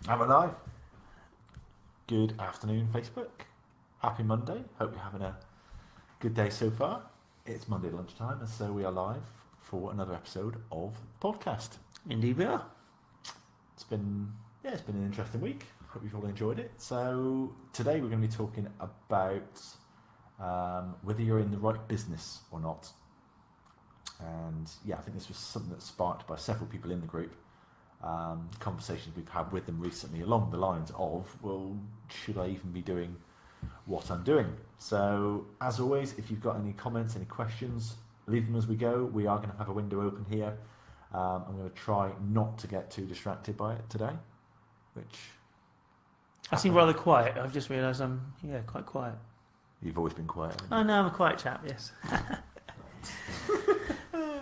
I'm alive. Good afternoon, Facebook. Happy Monday. Hope you're having a good day so far. It's Monday lunchtime, and so we are live for another episode of the podcast. Indeed we are. It's been an interesting week. Hope you've all enjoyed it. So today we're going to be talking about whether you're in the right business or not. And yeah, I think this was something that's sparked by several people in the group. Conversations we've had with them recently along the lines of, well, should I even be doing what I'm doing? So as always, if you've got any comments, any questions, leave them as we go. We are going to have a window open here. I'm going to try not to get too distracted by it today, which I seem rather quiet. I've just realised I'm quite quiet. You've always been quiet. Oh no, I'm a quiet chap, yes.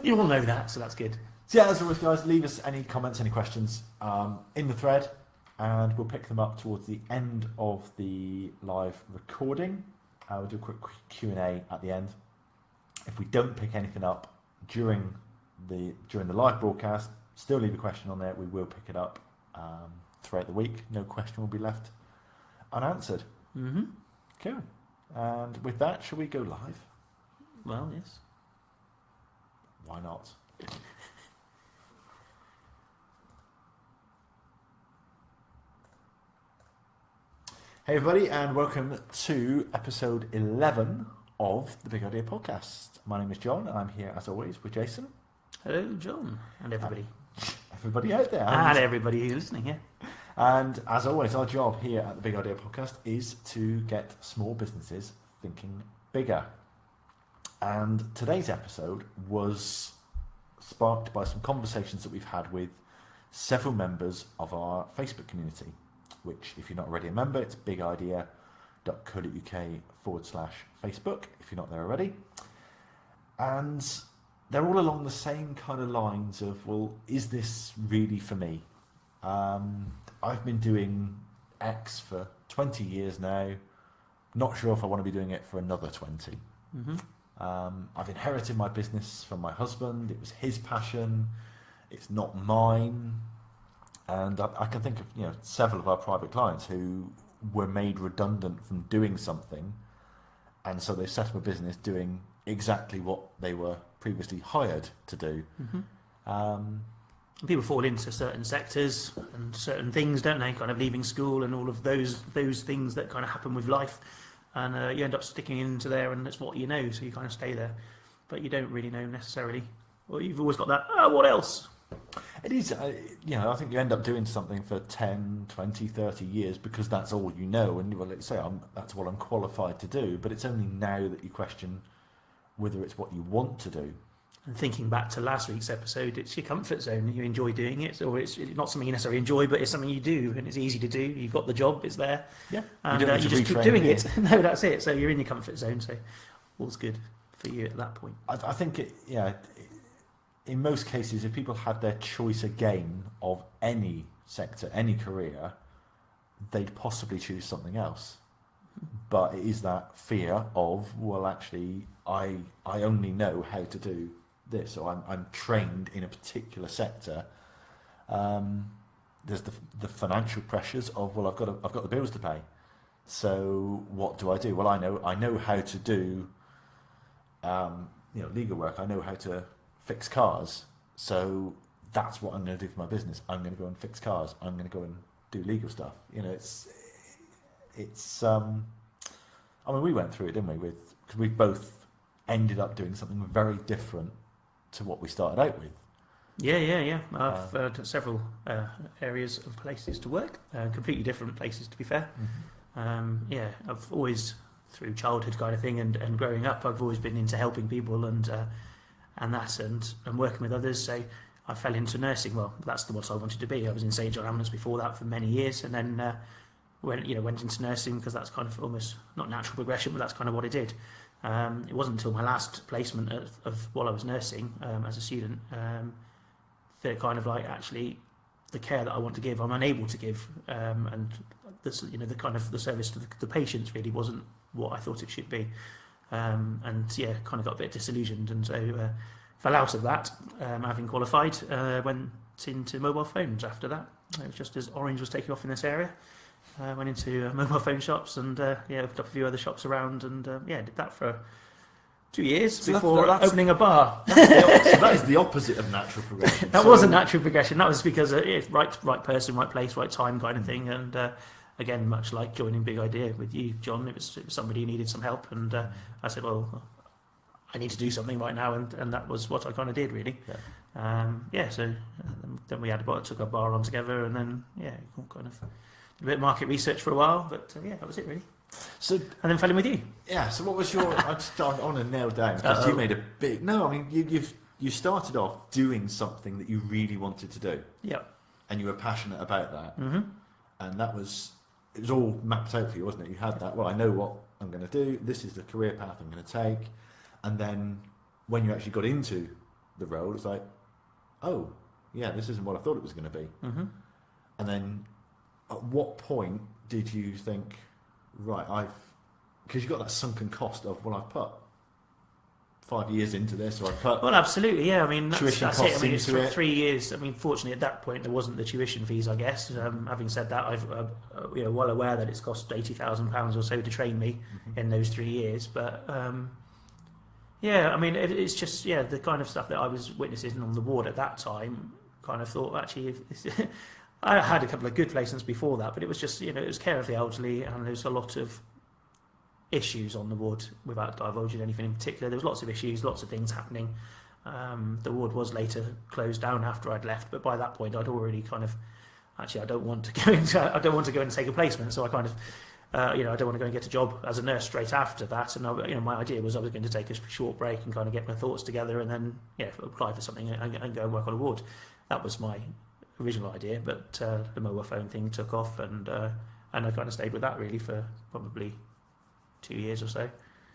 You all know that, so that's good. So yeah, as always, guys, leave us any comments, any questions in the thread, and we'll pick them up towards the end of the live recording. We'll do a quick Q&A at the end. If we don't pick anything up during the live broadcast, still leave a question on there. We will pick it up throughout the week. No question will be left unanswered. Mm-hmm. Cool. And with that, shall we go live? Well, yes. Why not? Hey everybody, and welcome to episode 11 of the Big Idea Podcast. My name is John, and I'm here as always with Jason. Hello, John, and everybody. Everybody out there. And everybody who's listening, yeah. And as always, our job here at the Big Idea Podcast is to get small businesses thinking bigger. And today's episode was sparked by some conversations that we've had with several members of our Facebook community, which, if you're not already a member, it's bigidea.co.uk/Facebook, if you're not there already. And they're all along the same kind of lines of, well, is this really for me? I've been doing X for 20 years now. Not sure if I want to be doing it for another 20. Mm-hmm. I've inherited my business from my husband. It was his passion. It's not mine. And I can think of several of our private clients who were made redundant from doing something, and so they set up a business doing exactly what they were previously hired to do. Mm-hmm. People fall into certain sectors and certain things, don't they? Kind of leaving school and all of those things that kind of happen with life, and you end up sticking into there, and that's what you know, so you kind of stay there, but you don't really know necessarily. Well, you've always got that, what else? It is, I think you end up doing something for 10, 20, 30 years because that's all you know, and well, let's say that's what I'm qualified to do, but it's only now that you question whether it's what you want to do. And thinking back to last week's episode, it's your comfort zone. You enjoy doing it, or it's not something you necessarily enjoy, but it's something you do, and it's easy to do. You've got the job, it's there. Yeah, and you just keep doing it. No, that's it. So you're in your comfort zone, so all's good for you at that point. I think in most cases, if people had their choice again of any sector, any career, they'd possibly choose something else. But it is that fear of, well, actually, I only know how to do this, or I'm trained in a particular sector. There's the financial pressures of, well, I've got the bills to pay. So what do? Well, I know how to do legal work. I know how to fix cars, so that's what I'm going to do for my business. I'm going to go and fix cars. I'm going to go and do legal stuff. It's we went through it, didn't we? Because we both ended up doing something very different to what we started out with. Yeah. I've had several areas of places to work, completely different places, to be fair. Mm-hmm. I've always, through childhood kind of thing and growing up, I've always been into helping people and working with others. So I fell into nursing. Well, that's what I wanted to be. I was in St John Ambulance before that for many years, and then went into nursing because that's kind of almost not natural progression, but that's kind of what I did. It wasn't until my last placement while I was nursing as a student that kind of like actually the care that I want to give, I'm unable to give, and this, the kind of the service to the patients really wasn't what I thought it should be. Kind of got a bit disillusioned, and so fell out of that, having qualified when into mobile phones after that. It was just as Orange was taking off in this area. Went into mobile phone shops and opened up a few other shops around, and did that for 2 years before opening a bar. So that is the opposite of natural progression. That wasn't natural progression. That was because right person, right place, right time kind of thing. And again, much like joining Big Idea with you, John, it was somebody who needed some help, and I said, well, I need to do something right now, and that was what I kind of did, really. So then we took our bar on together, and then kind of did a bit of market research for a while, but that was it, really. So, and then fell in with you. Yeah. So what was your? I want to nail down, because you made a big. No, I mean you started off doing something that you really wanted to do. Yeah. And you were passionate about that. Mm-hmm. And it was all mapped out for you, wasn't it? You had that. Well, I know what I'm going to do. This is the career path I'm going to take. And then when you actually got into the role, it's like, oh, yeah, this isn't what I thought it was going to be. Mm-hmm. And then, at what point did you think, right, because you got that sunken cost of, well, I've put 5 years into this, or I've put... Well, absolutely, yeah. I mean, that's it. I mean, it's for 3 years. I mean, fortunately, at that point, there wasn't the tuition fees, I guess. Having said that, I've well aware that it's cost £80,000 or so to train me in those 3 years. But, I mean, it's just, the kind of stuff that I was witnessing on the ward at that time, kind of thought, actually, I had a couple of good placements before that, but it was just, it was care of the elderly, and there's a lot of issues on the ward without divulging anything in particular. There was lots of issues, lots of things happening. The ward was later closed down after I'd left, but by that point I'd already kind of, actually I don't want to go and take a placement, so I kind of, I don't want to go and get a job as a nurse straight after that. And my idea was I was going to take a short break and kind of get my thoughts together, and then apply for something and go and work on a ward. That was my original idea, but the mobile phone thing took off, and I kind of stayed with that really for probably 2 years or so.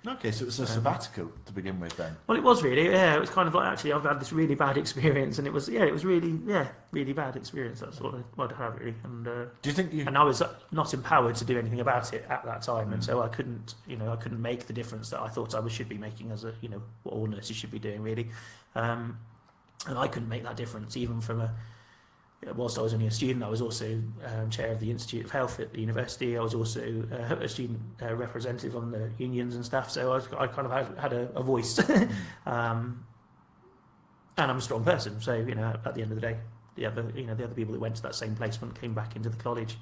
Okay, so it was a sabbatical to begin with then. Well, it was really, it was kind of like, actually, I've had this really bad experience, and it was really bad experience. That's what I'd have really. And do you think and I was not empowered to do anything about it at that time, and so I couldn't make the difference that I thought I should be making as what all nurses should be doing really, and I couldn't make that difference even from whilst I was only a student. I was also chair of the Institute of Health at the university. I was also a student representative on the unions and stuff, so I kind of had a voice. And I'm a strong person, so at the end of the day, the other people that went to that same placement came back into the college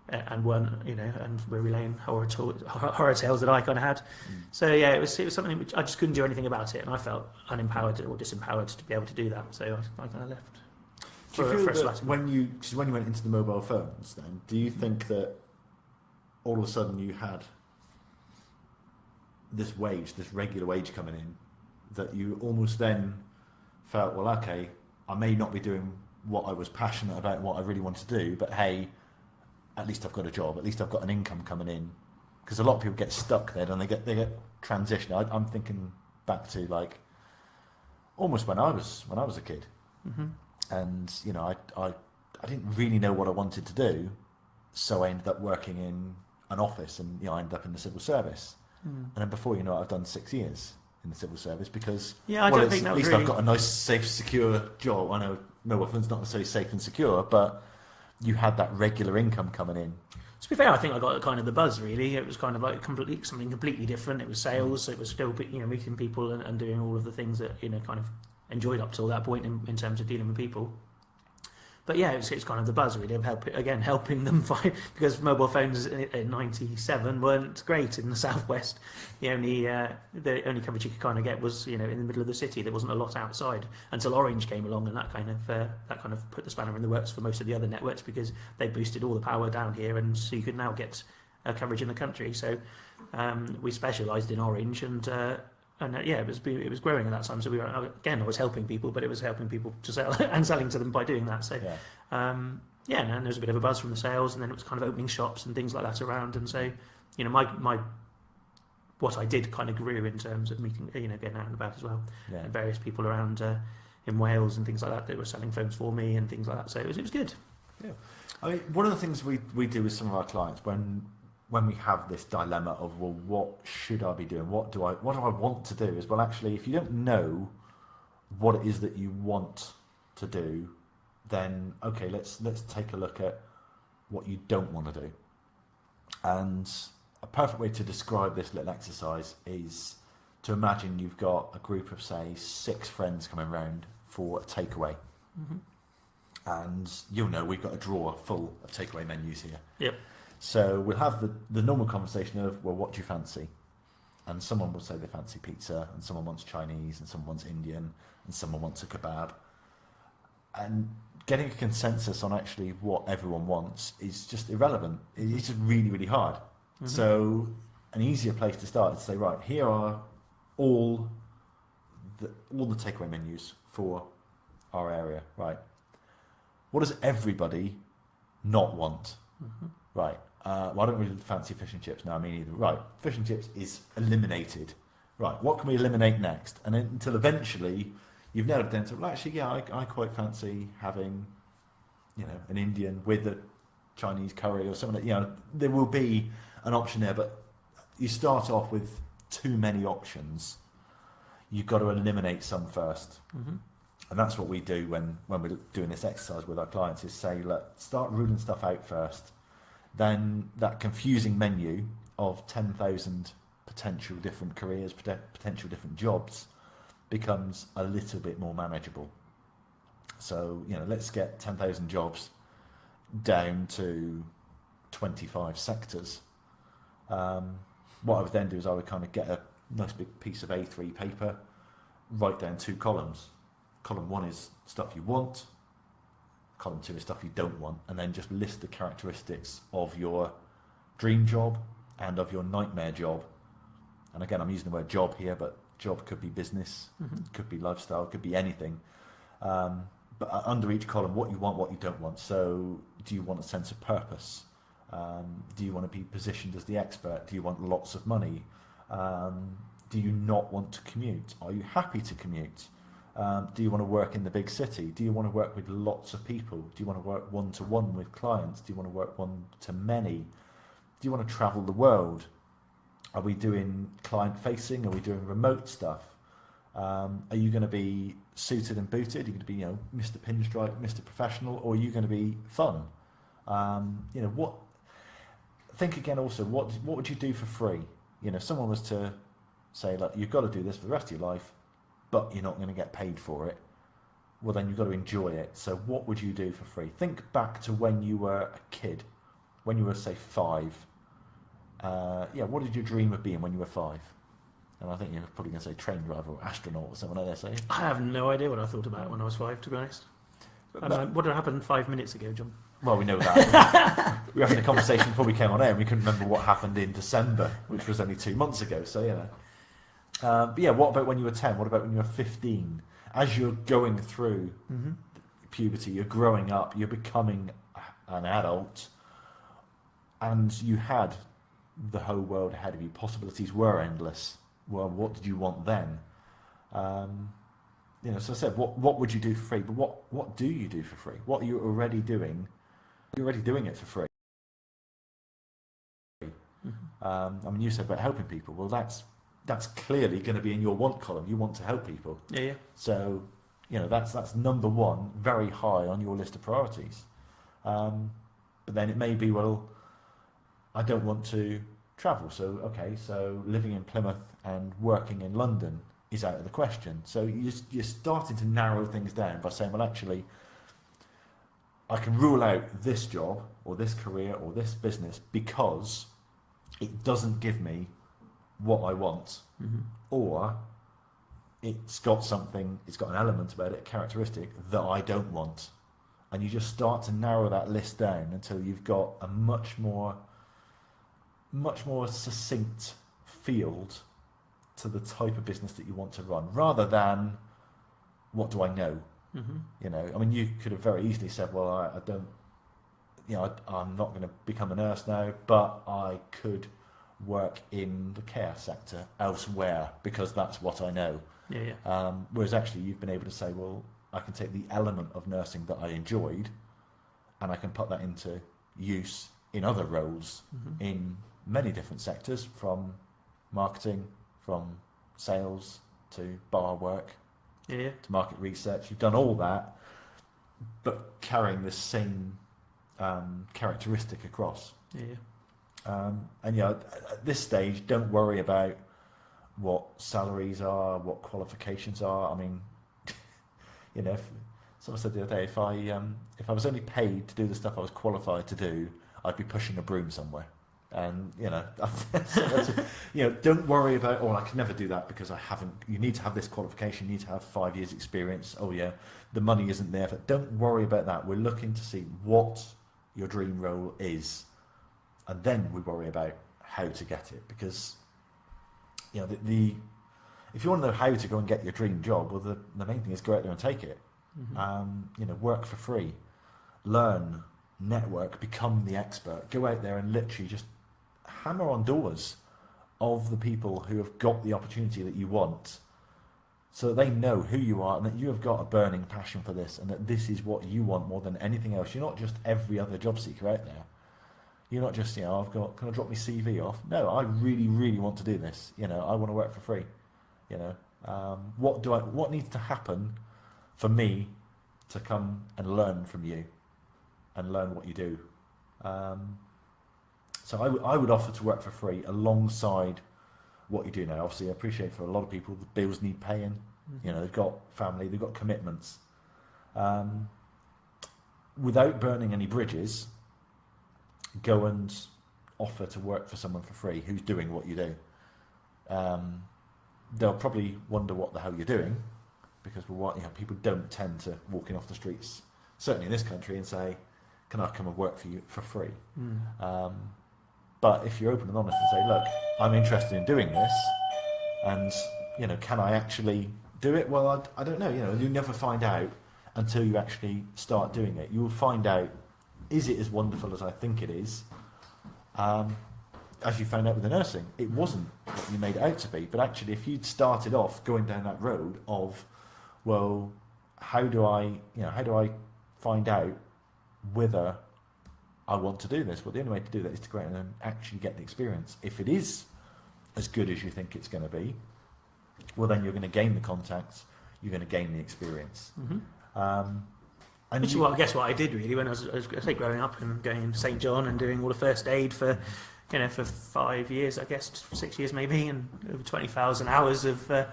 and weren't and were relaying horror tales that I kind of had. So it was something which I just couldn't do anything about it, and I felt unempowered or disempowered to be able to do that, so I kind of left. Do you feel that when you went into the mobile phones, then, do you think that all of a sudden you had this regular wage coming in, that you almost then felt, well, okay, I may not be doing what I was passionate about, what I really wanted to do, but hey, at least I've got a job, at least I've got an income coming in? Because a lot of people get stuck there, and they get transition. I'm thinking back to like almost when I was a kid. Mm-hmm. And I didn't really know what I wanted to do, so I ended up working in an office, and I ended up in the civil service. And then before you know it, I've done 6 years in the civil service, because I don't think that at was least really... I've got a nice, safe, secure job. I know mobile phone's not necessarily safe and secure, but you had that regular income coming in. To be fair, I think I got kind of the buzz really. It was kind of like something completely different. It was sales, so it was still meeting people and doing all of the things that kind of enjoyed up till that point in terms of dealing with people. But it's kind of the buzz really of helping them find, because mobile phones in '97 weren't great in the southwest. The only coverage you could kind of get was in the middle of the city. There wasn't a lot outside until Orange came along, and that kind of put the spanner in the works for most of the other networks, because they boosted all the power down here, and so you could now get coverage in the country. So we specialised in Orange, and it was growing at that time. So I was helping people, but it was helping people to sell and selling to them by doing that. So and there was a bit of a buzz from the sales, and then it was kind of opening shops and things like that around. And so my what I did kind of grew in terms of meeting, getting out and about as well, and various people around in Wales and things like that were selling phones for me and things like that. So it was good. Yeah, I mean, one of the things we do with some of our clients when we have this dilemma of, well, what should I be doing? What do I want to do? Is, well, actually, if you don't know what it is that you want to do, then okay, let's take a look at what you don't want to do. And a perfect way to describe this little exercise is to imagine you've got a group of, say, 6 friends coming round for a takeaway. Mm-hmm. And you'll know we've got a drawer full of takeaway menus here. Yep. So we'll have the normal conversation of, well, what do you fancy? And someone will say they fancy pizza, and someone wants Chinese, and someone wants Indian, and someone wants a kebab. And getting a consensus on actually what everyone wants is just irrelevant. It's just really, really hard. Mm-hmm. So an easier place to start is to say, right, here are all the takeaway menus for our area, right? What does everybody not want? Mm-hmm. Right. Well, I don't really fancy fish and chips. No, I mean either. Right. Fish and chips is eliminated. Right. What can we eliminate next? And then, until eventually you've narrowed it down to, well, actually, yeah, I quite fancy having, an Indian with a Chinese curry or something. There will be an option there, but you start off with too many options. You've got to eliminate some first. Mm-hmm. And that's what we do when we're doing this exercise with our clients, is say, look, start ruling stuff out first. Then that confusing menu of 10,000 potential different careers, potential different jobs becomes a little bit more manageable. So, let's get 10,000 jobs down to 25 sectors. What I would then do is I would kind of get a nice big piece of A3 paper, write down 2 columns. Column 1 is stuff you want, column 2 is stuff you don't want, and then just list the characteristics of your dream job and of your nightmare job. And again, I'm using the word job here, but job could be business, mm-hmm. could be lifestyle, could be anything. But under each column, what you want, what you don't want. So do you want a sense of purpose? Do you want to be positioned as the expert? Do you want lots of money? Do you not want to commute? Are you happy to commute? Do you want to work in the big city? Do you want to work with lots of people? Do you want to work one-to-one with clients? Do you want to work one-to-many? Do you want to travel the world? Are we doing client-facing? Are we doing remote stuff? Are you going to be suited and booted? Are you going to be, Mr. Pinstripe, Mr. Professional, or are you going to be fun? What? Think again. Also, what would you do for free? If someone was to say, look, you've got to do this for the rest of your life, but you're not going to get paid for it, well, then you've got to enjoy it. So what would you do for free? Think back to when you were a kid, when you were, say, 5. What did your dream of being when you were 5? And I think you're probably going to say train driver or astronaut or something like that. I have no idea what I thought about when I was 5, to be honest. What had happened 5 minutes ago, John? Well, we know that. We were having a conversation before we came on air, and we couldn't remember what happened in December, which was only 2 months ago. So, what about when you were 10? What about when you were 15? As you're going through mm-hmm. puberty, you're growing up, you're becoming an adult, and you had the whole world ahead of you. Possibilities were endless. Well, what did you want then? So I said, what would you do for free? But what do you do for free? What are you already doing? You're already doing it for free. Mm-hmm. You said about helping people. Well, that's clearly going to be in your want column. You want to help people. Yeah. So, that's number 1, very high on your list of priorities. But then it may be, well, I don't want to travel. So living in Plymouth and working in London is out of the question. So you're starting to narrow things down by saying, well, actually, I can rule out this job or this career or this business because it doesn't give me what I want, mm-hmm. or it's got an element about it, a characteristic that I don't want. And you just start to narrow that list down until you've got a much more succinct field to the type of business that you want to run, rather than what do I know? Mm-hmm. You could have very easily said, well, I don't, I'm not going to become a nurse now, but I could work in the care sector elsewhere because that's what I know. Yeah. Whereas actually you've been able to say, well, I can take the element of nursing that I enjoyed and I can put that into use in other roles mm-hmm. in many different sectors, from marketing, from sales to bar work, to market research. You've done all that, but carrying the same characteristic across. Yeah. And yeah, at this stage, don't worry about what salaries are, what qualifications are. I mean, you know, someone said the other day, if I was only paid to do the stuff I was qualified to do, I'd be pushing a broom somewhere. And you know, you know, don't worry about, oh, I can never do that because I haven't. You need to have this qualification. You need to have 5 years experience. Oh yeah, the money isn't there. But don't worry about that. We're looking to see what your dream role is, and then we worry about how to get it. Because you know, if you want to know how to go and get your dream job, well, the main thing is go out there and take it. You know, work for free, learn, network, become the expert. Go out there and literally just hammer on doors of the people who have got the opportunity that you want, so that they know who you are and that you have got a burning passion for this and that this is what you want more than anything else. You're not just every other job seeker out there. You're not just, you know, can I drop my CV off? No, I really, really want to do this. You know, I want to work for free. You know, what needs to happen for me to come and learn from you and learn what you do? So I would offer to work for free alongside what you do now. Obviously, I appreciate for a lot of people the bills need paying. You know, they've got family, they've got commitments. Without burning any bridges, go and offer to work for someone for free who's doing what you do. They'll probably wonder what the hell you're doing, because people don't tend to walk in off the streets, certainly in this country, and say, can I come and work for you for free? But if you're open and honest and say, look, I'm interested in doing this, and you know, can I actually do it? Well, I don't know. You know, you never find out until you actually start doing it. You will find out, is it as wonderful as I think it is? As you found out with the nursing, it wasn't what you made it out to be. But actually, if you'd started off going down that road of, well, how do I find out whether I want to do this? Well, the only way to do that is to go out and actually get the experience. If it is as good as you think it's going to be, well, then you're going to gain the contacts, you're going to gain the experience. And which is what I guess what I did really when I was growing up and going into St John and doing all the first aid for 5 years, I guess 6 years maybe, and over 20,000 hours of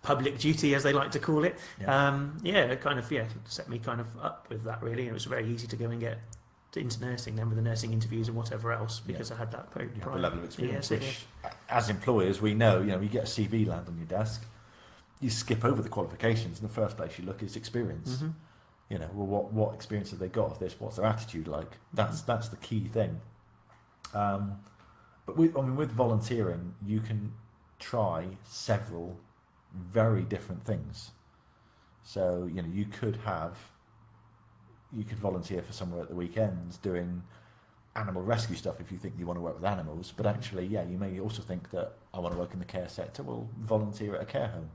public duty, as they like to call it. It kind of set me kind of up with that really. And it was very easy to go and get into nursing then with the nursing interviews and whatever else, because I had that prior level of experience, which as employers we know, you get a CV land on your desk, you skip over the qualifications, and the first place you look is experience. You know, well, what experience have they got of this? What's their attitude like? That's the key thing. But with volunteering, you can try several very different things. So you could volunteer for somewhere at the weekends doing animal rescue stuff if you think you want to work with animals. But actually, you may also think that I want to work in the care sector. Well, volunteer at a care home.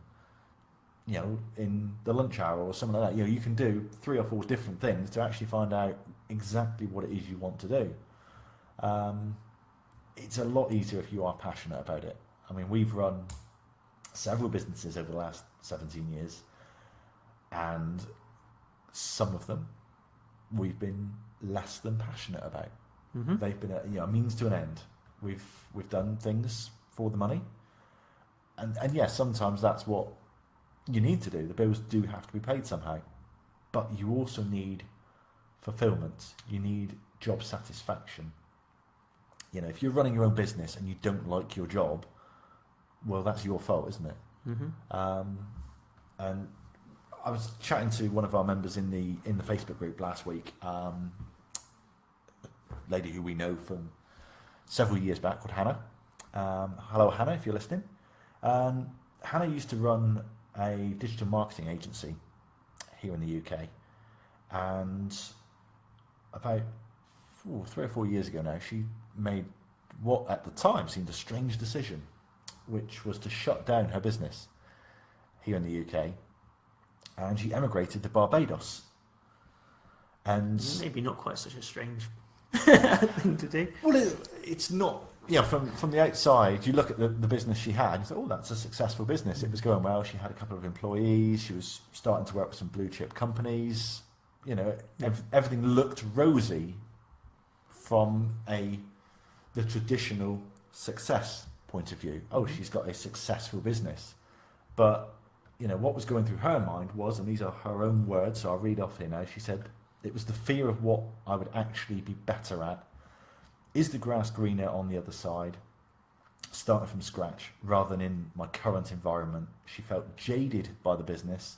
In the lunch hour or something like that. You can do 3 or 4 different things to actually find out exactly what it is you want to do. It's a lot easier if you are passionate about it. I mean, we've run several businesses over the last 17 years, and some of them we've been less than passionate about. They've been a means to an end. We've done things for the money, and yes, sometimes that's what you need to do. The bills do have to be paid somehow, but you also need fulfillment. You need job satisfaction. If you're running your own business and you don't like your job, well, that's your fault, isn't it? And I was chatting to one of our members in the Facebook group last week, a lady who we know from several years back called Hannah. Hello, Hannah, if you're listening. Hannah used to run a digital marketing agency here in the UK, and about 3 or 4 years ago now, she made what at the time seemed a strange decision, which was to shut down her business here in the UK, and she emigrated to Barbados. And maybe not quite such a strange thing to do. Well, it's not. From the outside, you look at the business she had, and you say, oh, that's a successful business. It was going well. She had a couple of employees. She was starting to work with some blue chip companies. everything looked rosy from the traditional success point of view. Oh, she's got a successful business. But, what was going through her mind was, and these are her own words, so I'll read off here now. She said, it was the fear of what I would actually be better at. Is the grass greener on the other side? Starting from scratch rather than in my current environment. She felt jaded by the business,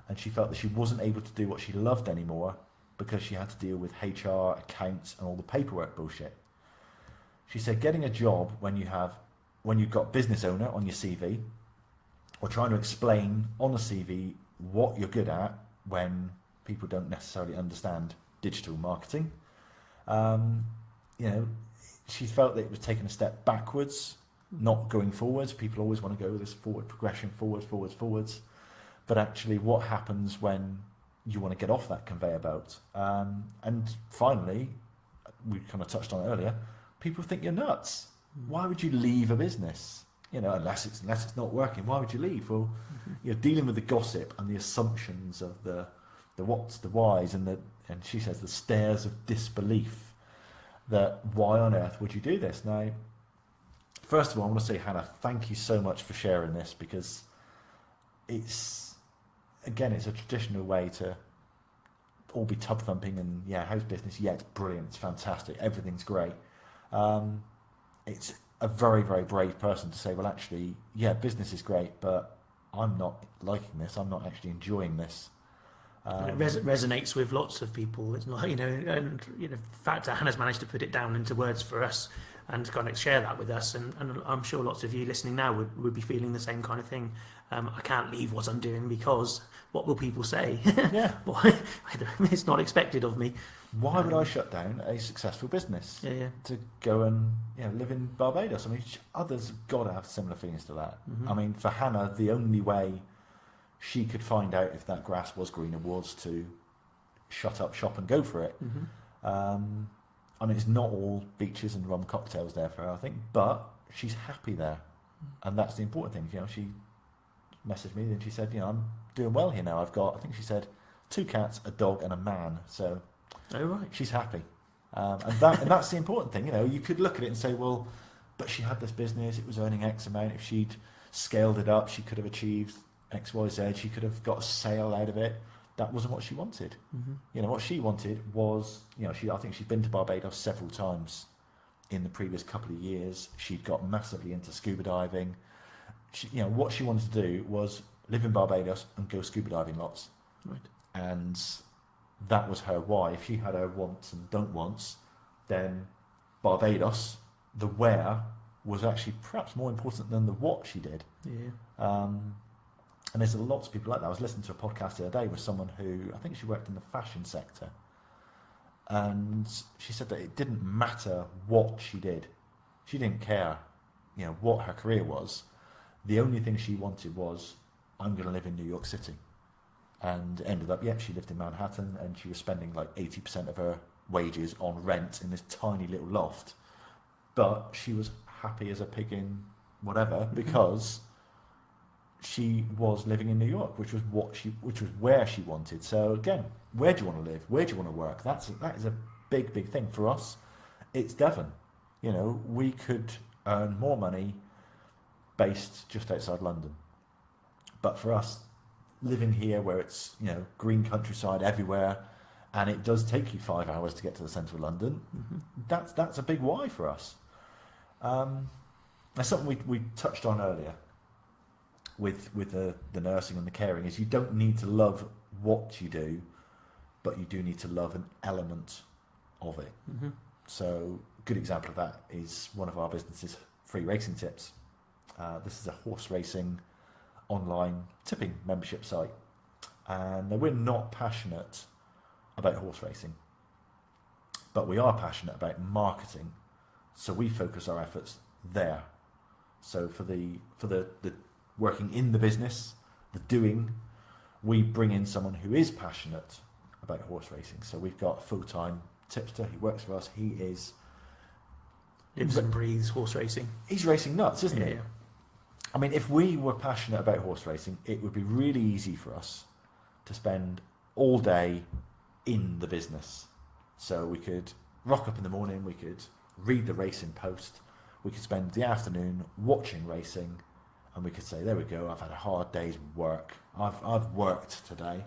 and she felt that she wasn't able to do what she loved anymore because she had to deal with HR, accounts, and all the paperwork bullshit. She said getting a job when you've got business owner on your CV, or trying to explain on a CV what you're good at when people don't necessarily understand digital marketing. She felt that it was taking a step backwards, not going forwards. People always want to go with this forward progression, forwards. But actually, what happens when you want to get off that conveyor belt? And finally, we kind of touched on it earlier, people think you're nuts. Why would you leave a business? Unless it's not working, why would you leave? Well, you're dealing with the gossip and the assumptions of the what's, the whys, and she says the stares of disbelief. That why on earth would you do this? Now, first of all, I want to say, Hannah, thank you so much for sharing this, because it's a traditional way to all be tub thumping and how's business? Yeah, it's brilliant, it's fantastic, everything's great. It's a very, very brave person to say, well, actually, business is great, but I'm not liking this. I'm not actually enjoying this. It resonates with lots of people. It's like, in fact, Hannah's managed to put it down into words for us and kind of share that with us. And I'm sure lots of you listening now would be feeling the same kind of thing. I can't leave what I'm doing because what will people say? Yeah. It's not expected of me. Why would I shut down a successful business to go and live in Barbados? I mean, others have got to have similar feelings to that. Mm-hmm. I mean, for Hannah, the only way she could find out if that grass was greener was to shut up shop and go for it. Mm-hmm. I mean, it's not all beaches and rum cocktails there for her, I think, but she's happy there, and that's the important thing. She messaged me and she said, I'm doing well here now. I've got, I think she said, 2 cats, a dog, and a man. So, she's happy, and that's the important thing. You could look at it and say, well, but she had this business; it was earning X amount. If she'd scaled it up, she could have achieved X, Y, Z. She could have got a sale out of it. That wasn't what she wanted. Mm-hmm. What she wanted was, I think she'd been to Barbados several times in the previous couple of years. She'd got massively into scuba diving. What she wanted to do was live in Barbados and go scuba diving lots. Right. And that was her why. If she had her wants and don't wants, then Barbados, the where, was actually perhaps more important than the what she did. Yeah. And there's lots of people like that. I was listening to a podcast the other day with someone who, I think she worked in the fashion sector. And she said that it didn't matter what she did. She didn't care, what her career was. The only thing she wanted was, I'm going to live in New York City. And ended up, she lived in Manhattan, and she was spending like 80% of her wages on rent in this tiny little loft. But she was happy as a pig in whatever, because she was living in New York, which was where she wanted. So again, where do you want to live? Where do you want to work? That is a big, big thing for us. It's Devon. We could earn more money based just outside London. But for us, living here where it's, green countryside everywhere, and it does take you 5 hours to get to the centre of London, that's a big why for us. That's something we touched on earlier with the nursing and the caring, is you don't need to love what you do, but you do need to love an element of it. Mm-hmm. So a good example of that is one of our businesses, Free Racing Tips. This is a horse racing online tipping membership site, and we're not passionate about horse racing, but we are passionate about marketing, so we focus our efforts there. So for the working in the business, the doing, we bring in someone who is passionate about horse racing. So we've got a full-time tipster who works for us. He lives and breathes horse racing. He's racing nuts, isn't he? Yeah. I mean, if we were passionate about horse racing, it would be really easy for us to spend all day in the business. So we could rock up in the morning, we could read the Racing Post, we could spend the afternoon watching racing, and we could say, there we go, I've had a hard day's work, I've worked today.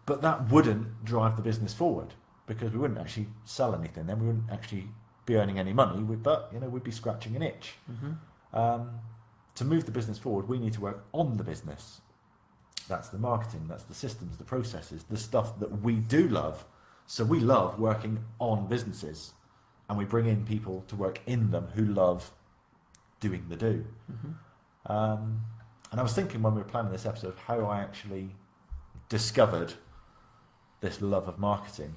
But that wouldn't drive the business forward, because we wouldn't actually sell anything, then we wouldn't actually be earning any money, but we'd be scratching an itch. To move the business forward, we need to work on the business. That's the marketing, that's the systems, the processes, the stuff that we do love. So we love working on businesses, and we bring in people to work in them who love doing the do. And I was thinking when we were planning this episode how I actually discovered this love of marketing.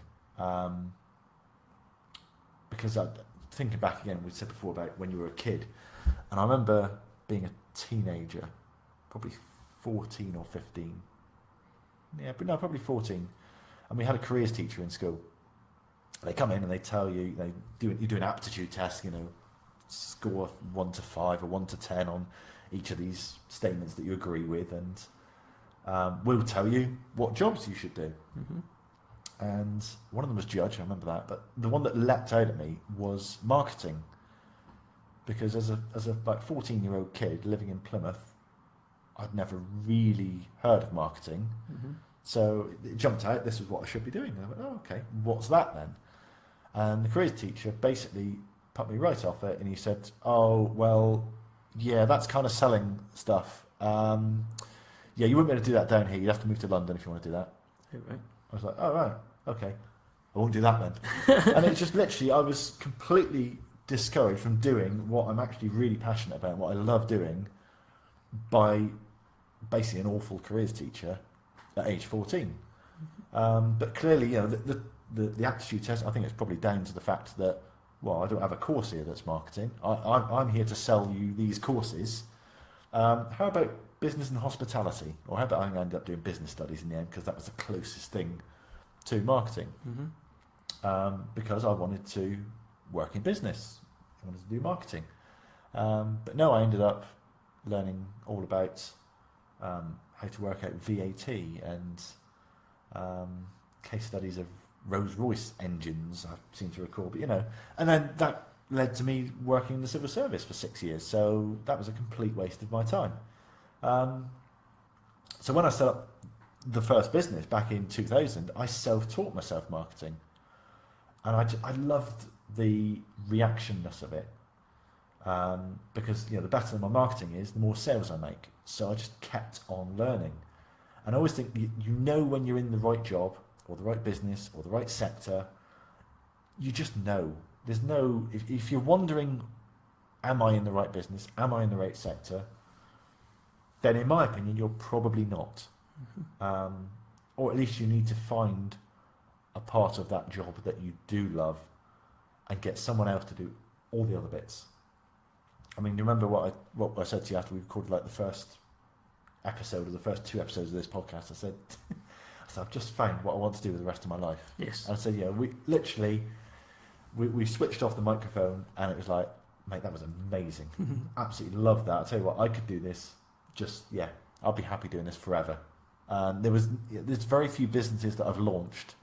Because thinking back again, we said before about when you were a kid, and I remember being a teenager, probably 14 or 15. Yeah, but no, probably 14. And we had a careers teacher in school. They come in and they tell you, you do an aptitude test, score 1 to 5 or 1 to 10 on each of these statements that you agree with, and we'll tell you what jobs you should do. And one of them was judge, I remember that, but the one that leapt out at me was marketing, because as a like 14-year-old kid living in Plymouth, I'd never really heard of marketing. So it jumped out, this is what I should be doing. And I went, oh, okay, what's that then? And the careers teacher basically put me right off it, and he said, oh, well, yeah, that's kind of selling stuff. Yeah, you wouldn't be able to do that down here. You'd have to move to London if you want to do that. Right. I was like, oh, right, okay. I won't do that then. And it just literally, I was completely discouraged from doing what I'm actually really passionate about, what I love doing, by basically an awful careers teacher at age 14. But clearly, the aptitude test, I think it's probably down to the fact that, well, I don't have a course here that's marketing. I'm here to sell you these courses. How about business and hospitality? Or how about I ended up doing business studies in the end, because that was the closest thing to marketing. Because I wanted to work in business. I wanted to do marketing. But no, I ended up learning all about how to work out VAT and case studies of Rolls-Royce engines, I seem to recall. But and then that led to me working in the civil service for 6 years. So that was a complete waste of my time. So when I set up the first business back in 2000, I self-taught myself marketing, and I loved the reactionness of it, because the better my marketing is, the more sales I make. So I just kept on learning, and I always think when you're in the right job or the right business or the right sector, you just know. There's no, if you're wondering, am I in the right business? Am I in the right sector? Then in my opinion, you're probably not. Or at least you need to find a part of that job that you do love and get someone else to do all the other bits. I mean, you remember what I said to you after we recorded like the first episode, or the first 2 episodes of this podcast? I said, I've just found what I want to do with the rest of my life. Yes. And I said, yeah, we switched off the microphone, and it was like, mate, that was amazing. Absolutely loved that. I tell you what, I could do this. I'll be happy doing this forever. There's very few businesses that I've launched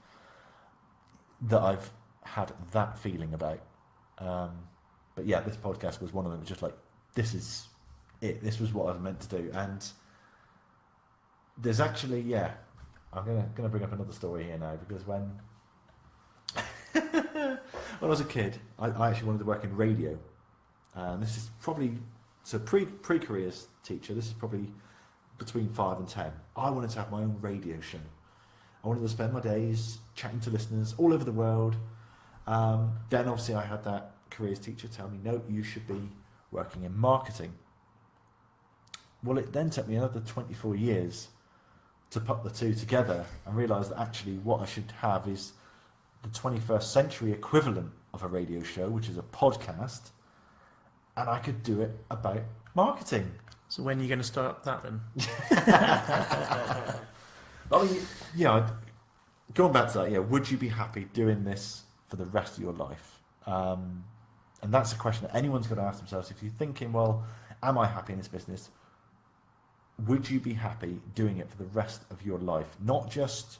that I've had that feeling about. But yeah, this podcast was one of them. It was just like, this is it. This was what I was meant to do. And there's actually, I'm gonna bring up another story here now, because when I was a kid, I actually wanted to work in radio. This is probably pre-careers teacher. This is probably between 5 and 10. I wanted to have my own radio show. I wanted to spend my days chatting to listeners all over the world. Then obviously I had that careers teacher tell me, no, you should be working in marketing. Well, it then took me another 24 years to put the two together and realise that actually what I should have is the 21st century equivalent of a radio show, which is a podcast, and I could do it about marketing. So when are you going to start that then? I mean, going back to that, would you be happy doing this for the rest of your life? And that's a question that anyone's going to ask themselves. If you're thinking, well, am I happy in this business? Would you be happy doing it for the rest of your life? Not just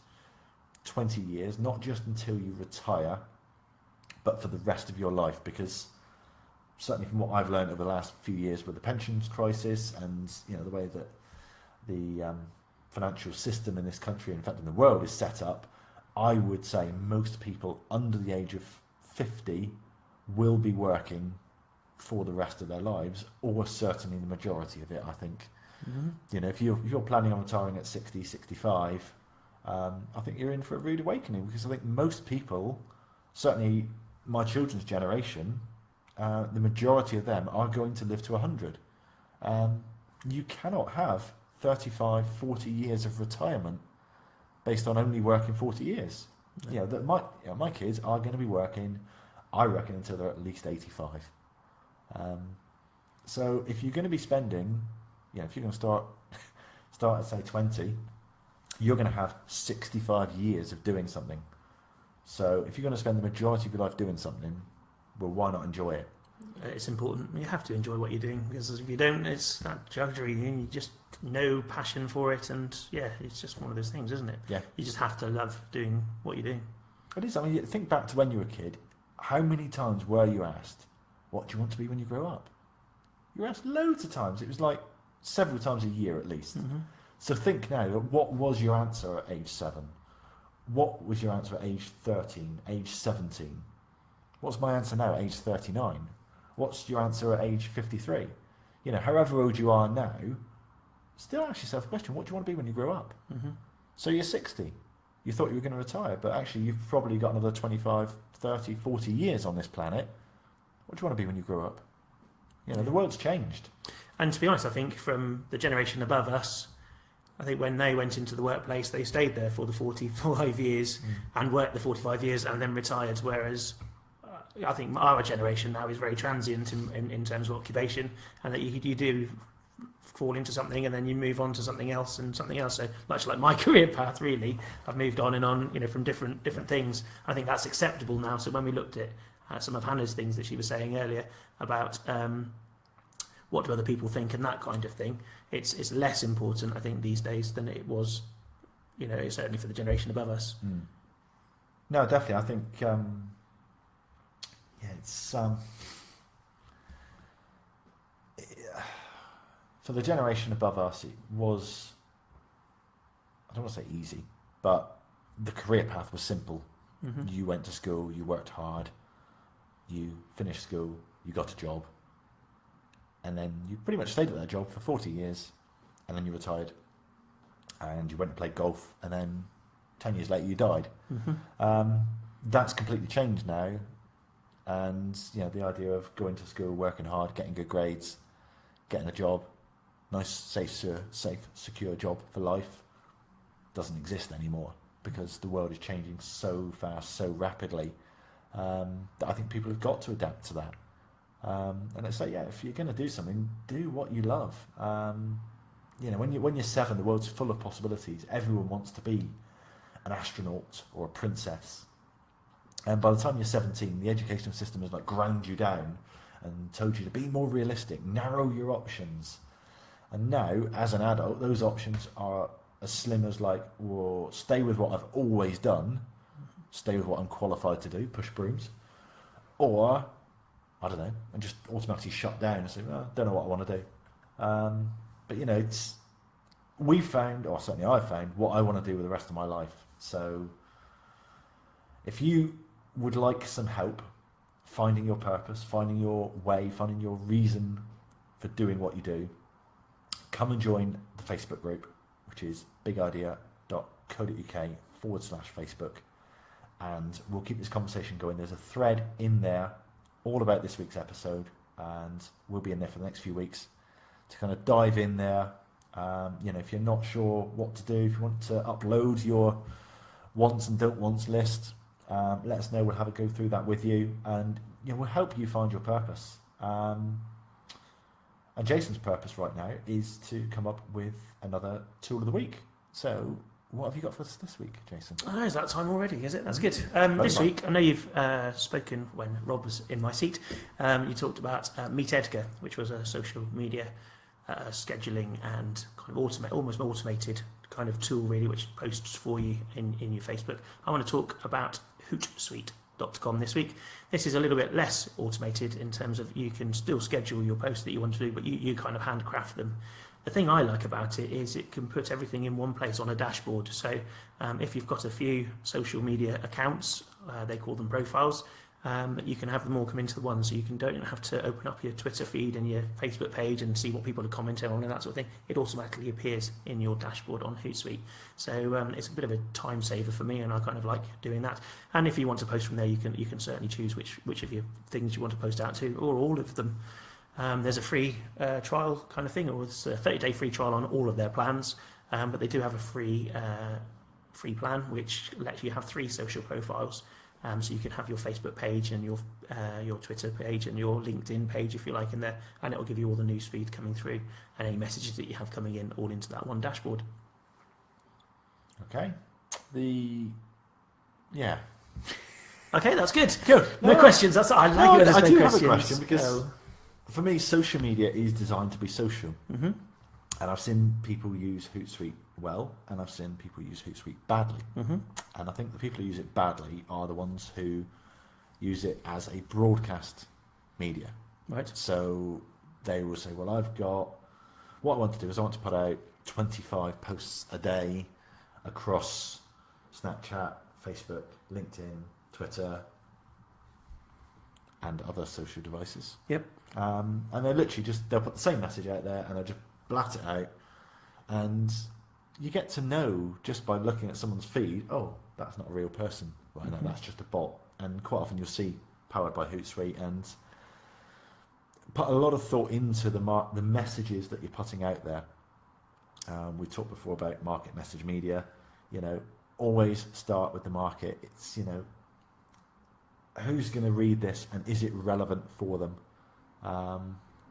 20 years, not just until you retire, but for the rest of your life, because certainly from what I've learned over the last few years with the pensions crisis and the way that the financial system in this country, in fact in the world, is set up, I would say most people under the age of 50 will be working for the rest of their lives, or certainly the majority of it, I think. Mm-hmm. If you're planning on retiring at 60, 65, I think you're in for a rude awakening, because I think most people, certainly my children's generation, the majority of them are going to live to 100. You cannot have 35, 40 years of retirement based on only working 40 years. No. My kids are going to be working, I reckon, until they're at least 85. So if you're going to be spending, if you're going to start at say 20, you're going to have 65 years of doing something. So if you're going to spend the majority of your life doing something, well, why not enjoy it? It's important. You have to enjoy what you're doing, because if you don't, it's that drudgery. You just no passion for it, and it's just one of those things, isn't it? Yeah. You just have to love doing what you're doing. It is. I mean, think back to when you were a kid. How many times were you asked, "What do you want to be when you grow up?" You were asked loads of times. It was like several times a year at least. Mm-hmm. So think now, what was your answer at age 7? What was your answer at age 13, age 17? What's my answer now at age 39? What's your answer at age 53? However old you are now, still ask yourself the question, what do you want to be when you grow up? Mm-hmm. So you're 60. You thought you were going to retire, but actually you've probably got another 25, 30, 40 years on this planet. What do you want to be when you grow up? The world's changed. And to be honest, I think from the generation above us, I think when they went into the workplace, they stayed there for the 45 years and worked the 45 years and then retired, whereas I think our generation now is very transient in terms of occupation, and that you do fall into something and then you move on to something else and something else. So much like my career path, really, I've moved on and on, from different things. I think that's acceptable now. So when we looked at some of Hannah's things that she was saying earlier about what do other people think and that kind of thing, it's less important, I think, these days than it was, certainly for the generation above us. Mm. No, definitely. I think it's for the generation above us, it was, I don't want to say easy, but the career path was simple. Mm-hmm. You went to school, you worked hard, you finished school, you got a job, and then you pretty much stayed at that job for 40 years, and then you retired, and you went and played golf, and then 10 years later you died. Mm-hmm. That's completely changed now, and the idea of going to school, working hard, getting good grades, getting a job, nice, safe, secure job for life, doesn't exist anymore, because the world is changing so fast, so rapidly, that I think people have got to adapt to that. And it's like, if you're going to do something, do what you love. When you're 7, the world's full of possibilities. Everyone wants to be an astronaut or a princess. And by the time you're 17, the educational system has ground you down and told you to be more realistic, narrow your options. And now, as an adult, those options are as slim as stay with what I've always done, stay with what I'm qualified to do, push brooms, or I don't know, and just automatically shut down and say, well, I don't know what I want to do. But we've found, or certainly I've found, what I want to do with the rest of my life. So if you would like some help finding your purpose, finding your way, finding your reason for doing what you do, come and join the Facebook group, which is bigidea.co.uk/Facebook, and we'll keep this conversation going. There's a thread in there all about this week's episode, and we'll be in there for the next few weeks to kind of dive in there. If you're not sure what to do, if you want to upload your wants and don't wants list, let us know. We'll have a go through that with you, and we'll help you find your purpose. And Jason's purpose right now is to come up with another tool of the week. So what have you got for us this week, Jason? Oh, is that time already, is it? That's good. This week, I know you've spoken when Rob was in my seat. You talked about Meet Edgar, which was a social media scheduling and kind of almost automated kind of tool really, which posts for you in your Facebook. I want to talk about Hootsuite.com this week. This is a little bit less automated in terms of you can still schedule your posts that you want to do, but you kind of handcraft them. The thing I like about it is it can put everything in one place on a dashboard. So if you've got a few social media accounts, they call them profiles, you can have them all come into the one, so you don't have to open up your Twitter feed and your Facebook page and see what people are commenting on and that sort of thing. It automatically appears in your dashboard on Hootsuite. So it's a bit of a time saver for me, and I kind of like doing that. And if you want to post from there, you can certainly choose which of your things you want to post out to, or all of them. There's a free trial kind of thing, or it's a 30-day free trial on all of their plans, but they do have a free plan which lets you have 3 social profiles. So you can have your Facebook page and your Twitter page and your LinkedIn page, if you like, in there, and it will give you all the news feed coming through and any messages that you have coming in all into that one dashboard. Okay. Okay, that's good. Good. No questions. I like it. I do questions. have a question because for me, social media is designed to be social. Mm-hmm. And I've seen people use Hootsuite well, and I've seen people use Hootsuite badly. Mm-hmm. And I think the people who use it badly are the ones who use it as a broadcast media. Right. So they will say, well, what I want to do is I want to put out 25 posts a day across Snapchat, Facebook, LinkedIn, Twitter, and other social devices. Yep. And they literally they'll put the same message out there and they'll just blat it out, and you get to know just by looking at someone's feed, oh, that's not a real person, right? No, that's just a bot. And quite often you'll see powered by Hootsuite, and put a lot of thought into the messages that you're putting out there. We talked before about market message media. Always start with the market. It's who's going to read this and is it relevant for them?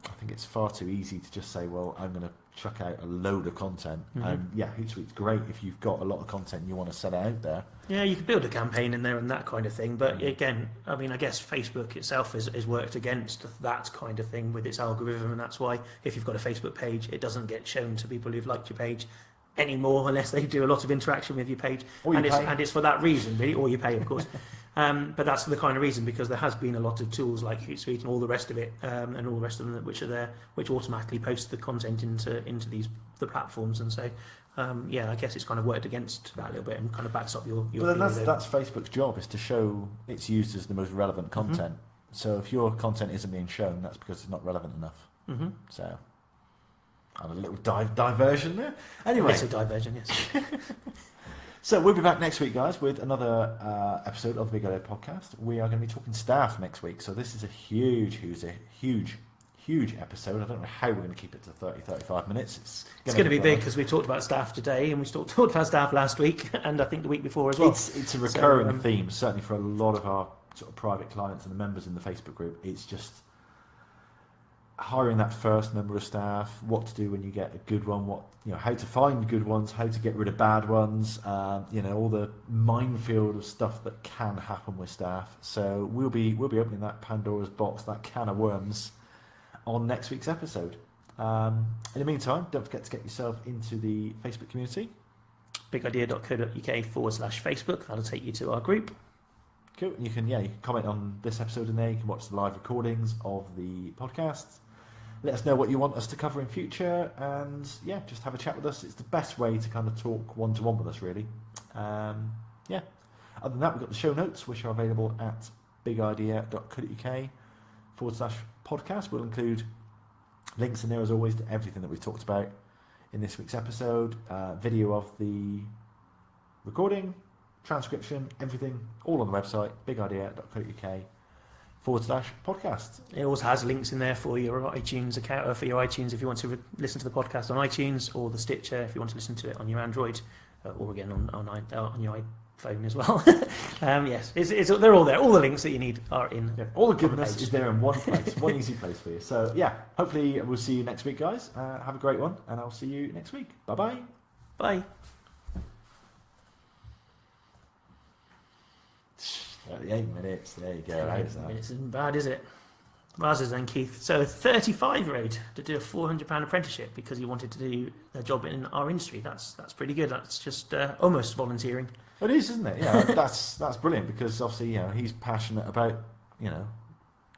I think it's far too easy to just say, well, I'm going to chuck out a load of content. And Hootsuite's great if you've got a lot of content and you want to set it out there. Yeah, you can build a campaign in there and that kind of thing. But again, I guess Facebook itself has worked against that kind of thing with its algorithm, and that's why if you've got a Facebook page, it doesn't get shown to people who've liked your page anymore unless they do a lot of interaction with your page. And it's for that reason, really, or you pay, of course. But that's the kind of reason, because there has been a lot of tools like Hootsuite and all the rest of it, and all the rest of them which are there, which automatically post the content into the platforms. And so, I guess it's kind of worked against that a little bit and kind of backs up your. But then that's Facebook's job, is to show its users the most relevant content. So if your content isn't being shown, that's because it's not relevant enough. So. A little diversion there. Anyway, it's a diversion, yes. So we'll be back next week, guys, with another episode of the Big Idea Podcast. We are going to be talking staff next week. So this is a huge episode. I don't know how we're going to keep it to 30-35 minutes. It's going to be big because we talked about staff today, and we talked about staff last week, and I think the week before as well. It's a recurring theme, certainly for a lot of our sort of private clients and the members in the Facebook group. It's just hiring that first member of staff, what to do when you get a good one, how to find good ones, how to get rid of bad ones, all the minefield of stuff that can happen with staff. So we'll be opening that Pandora's box, that can of worms, on next week's episode. In the meantime, don't forget to get yourself into the Facebook community. bigidea.co.uk/Facebook. That'll take you to our group. Cool. You can comment on this episode in there. You can watch the live recordings of the podcasts. Let us know what you want us to cover in future, and just have a chat with us. It's the best way to kind of talk one-to-one with us, really. Other than that, we've got the show notes, which are available at bigidea.co.uk/podcast. We'll include links in there, as always, to everything that we've talked about in this week's episode, video of the recording, transcription, everything, all on the website, bigidea.co.uk/podcast. It also has links in there for your iTunes account, or for your iTunes if you want to listen to the podcast on iTunes, or the Stitcher if you want to listen to it on your Android, or again on your iPhone as well. Yes, they're all there. All the links that you need are in. Yeah, all the goodness is there in one place, one easy place for you. So hopefully we'll see you next week, guys. Have a great one, and I'll see you next week. Bye-bye. Bye. 38 minutes, there you go. 38 minutes isn't bad, is it? Wowzers then, Keith. So a 35-year-old to do a £400 apprenticeship because he wanted to do a job in our industry. That's pretty good. That's just almost volunteering. It is, isn't it? Yeah, that's brilliant because obviously, he's passionate about,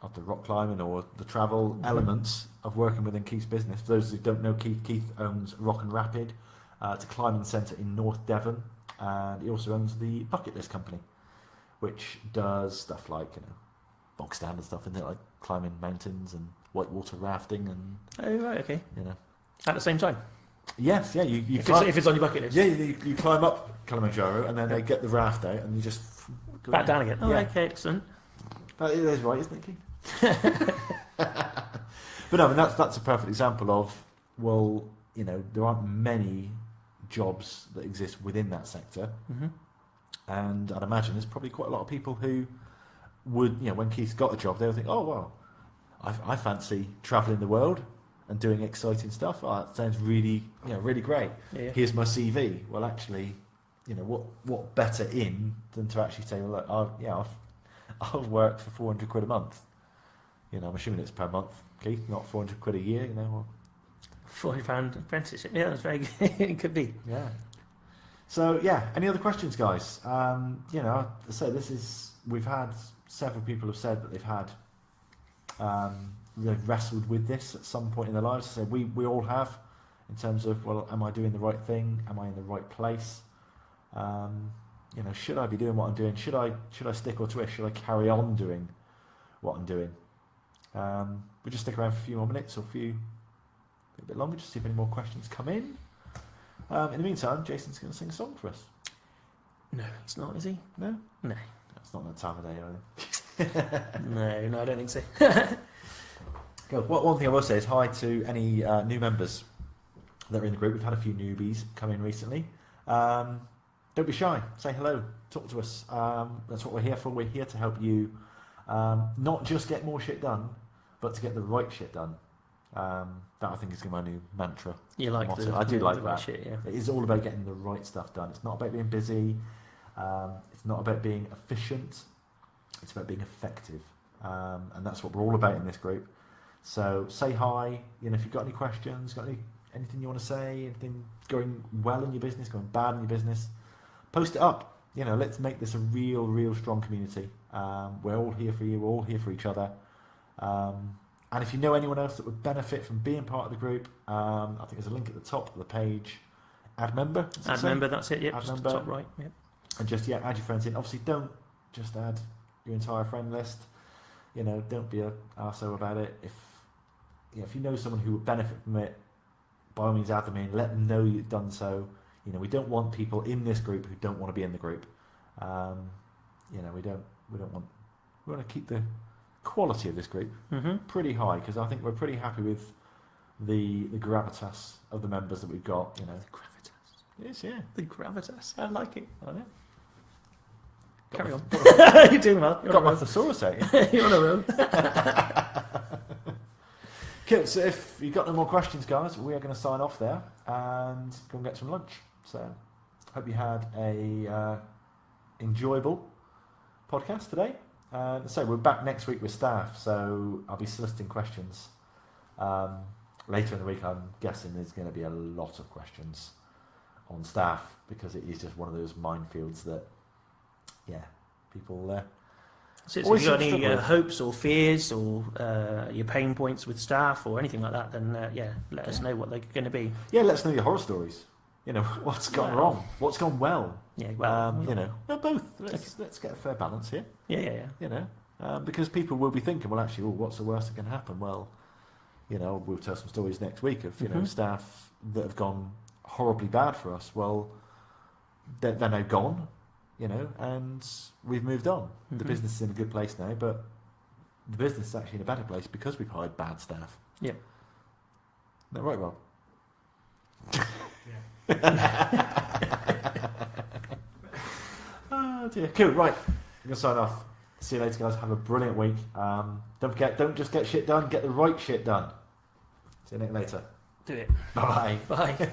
of the rock climbing or the travel elements of working within Keith's business. For those who don't know, Keith owns Rock and Rapid. It's a climbing centre in North Devon, and he also owns the Bucket List Company, which does stuff like, bog standard stuff, isn't it? Like climbing mountains and whitewater rafting and... Oh, right, okay. At the same time? Yes, yeah. You if climb, it's on your bucket list? Yeah, you climb up Kilimanjaro and then they get the raft out and you just... go Back down again. Oh, yeah. okay, excellent. That is right, isn't it, Keith? But no, I mean, that's a perfect example of, well, there aren't many jobs that exist within that sector. Mm-hmm. And I'd imagine there's probably quite a lot of people who would, when Keith's got a job, they'll think, oh, well, I fancy travelling the world and doing exciting stuff. Oh, that sounds really, really great. Yeah. Here's my CV. Well, actually, what better in than to actually say, well, look, I've worked for 400 quid a month. I'm assuming it's per month, Keith, not 400 quid a year, Or... £40 apprenticeship. Yeah, that's very good. It could be. Yeah. So, any other questions, guys? We've had several people have said that they've had, they've wrestled with this at some point in their lives. So we all have, in terms of, well, am I doing the right thing? Am I in the right place? Should I be doing what I'm doing? Should I stick or twist? Should I carry on doing what I'm doing? We'll just stick around for a few more minutes or a bit longer, just see if any more questions come in. In the meantime, Jason's going to sing a song for us. No, it's not, is he? No? No. It's not that time of day, either. No, I don't think so. Good. One thing I will say is hi to any new members that are in the group. We've had a few newbies come in recently. Don't be shy. Say hello. Talk to us. That's what we're here for. We're here to help you not just get more shit done, but to get the right shit done. That I think is my new mantra. You like motto. I do like the that. right shit, yeah. It is all about getting the right stuff done. It's not about being busy. It's not about being efficient. It's about being effective. And that's what we're all about in this group. So say hi. If you've got any questions, anything you want to say, anything going well in your business, going bad in your business, post it up. Let's make this a real strong community. We're all here for you. We're all here for each other. And if you know anyone else that would benefit from being part of the group, I think there's a link at the top of the page. Add member. Add member, that's it. Yep, add just member. top right. Yep. And just add your friends in. Obviously, don't just add your entire friend list. Don't be an arsehole about it. If you know someone who would benefit from it, by all means add them in. Let them know you've done so. We don't want people in this group who don't want to be in the group. We want to keep the quality of this group pretty high, because I think we're pretty happy with the gravitas of the members that we've got. The gravitas. Yes, yeah. The gravitas. I like it. I know. Carry on. You're doing well. You're Got my on thesaurus out. You're on a roll. Cool. So if you've got no more questions, guys, we are going to sign off there and go and get some lunch. So hope you had a enjoyable podcast today. So we're back next week with staff, so I'll be soliciting questions. Later in the week, I'm guessing there's going to be a lot of questions on staff, because it is just one of those minefields that, people... So if you've got any hopes or fears or your pain points with staff or anything like that, then let us know what they're going to be. Yeah, let us know your horror stories. What's gone wrong, what's gone well. Yeah, well, no, both. Let's get a fair balance here. Yeah. Because people will be thinking, well, actually, what's the worst that can happen? Well, we'll tell some stories next week of staff that have gone horribly bad for us. Well, they're now gone, and we've moved on. The business is in a good place now, but the business is actually in a better place because we've hired bad staff. Yeah. Is that right, Rob? Oh dear. Cool. Right. I'm gonna sign off. See you later, guys. Have a brilliant week. Don't forget, don't just get shit done. Get the right shit done. See you later. Do it. Bye. Bye.